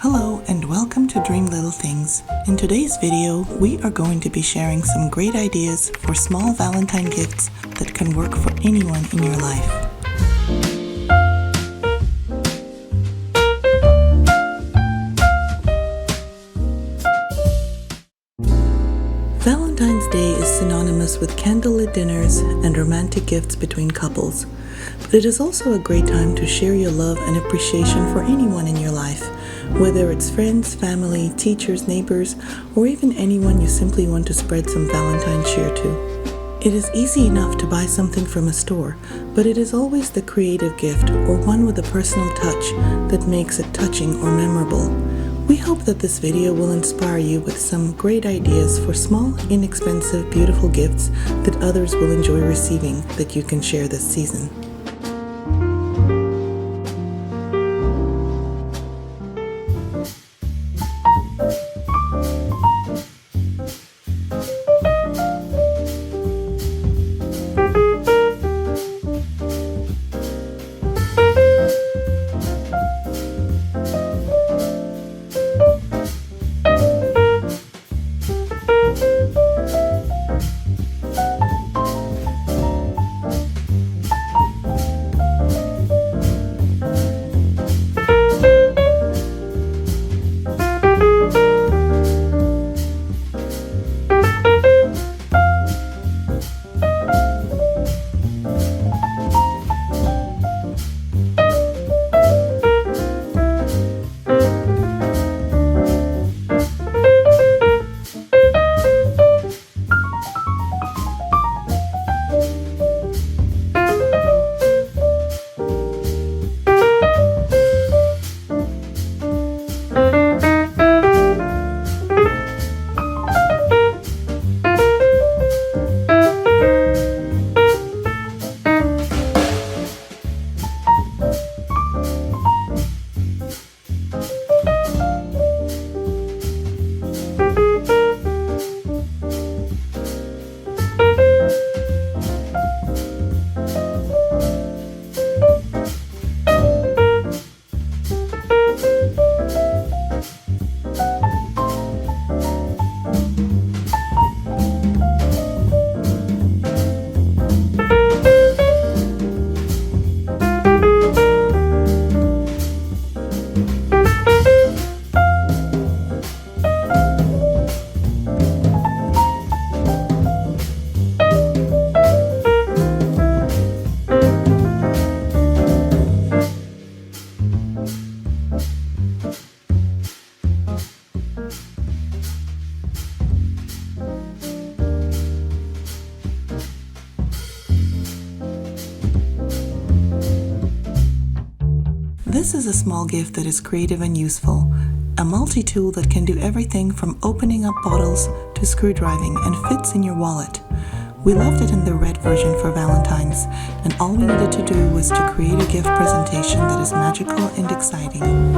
Hello and welcome to Dream Little Things. In today's video, we are going to be sharing some great ideas for small Valentine gifts that can work for anyone in your life. Valentine's Day is synonymous with candlelit dinners and romantic gifts between couples, but it is also a great time to share your love and appreciation for anyone in your life, whether it's friends, family, teachers, neighbors, or even anyone you simply want to spread some Valentine cheer to. It is easy enough to buy something from a store, but it is always the creative gift or one with a personal touch that makes it touching or memorable. We hope that this video will inspire you with some great ideas for small, inexpensive, beautiful gifts that others will enjoy receiving that you can share this season. This is a small gift that is creative and useful, a multi-tool that can do everything from opening up bottles to screwdriving and fits in your wallet. We loved it in the red version for Valentine's, and all we needed to do was to create a gift presentation that is magical and exciting.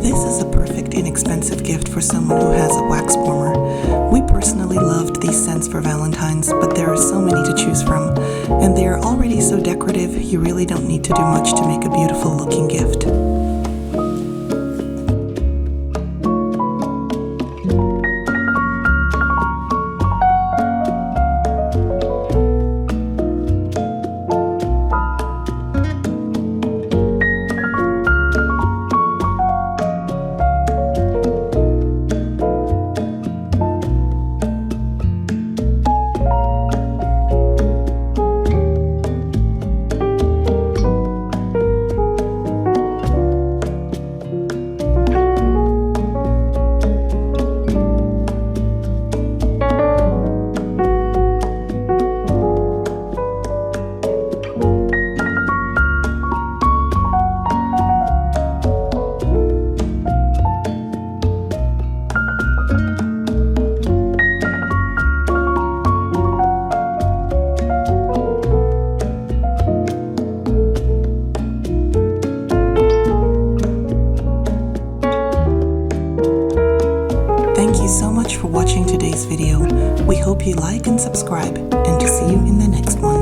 This is a perfect inexpensive gift for someone who has a wax warmer. We personally loved these scents for Valentine's, but there are so many to choose from, and they are already so decorative, you really don't need to do much to make a beautiful looking gift. Thank you so much for watching today's video. We hope you like and subscribe, and to see you in the next one.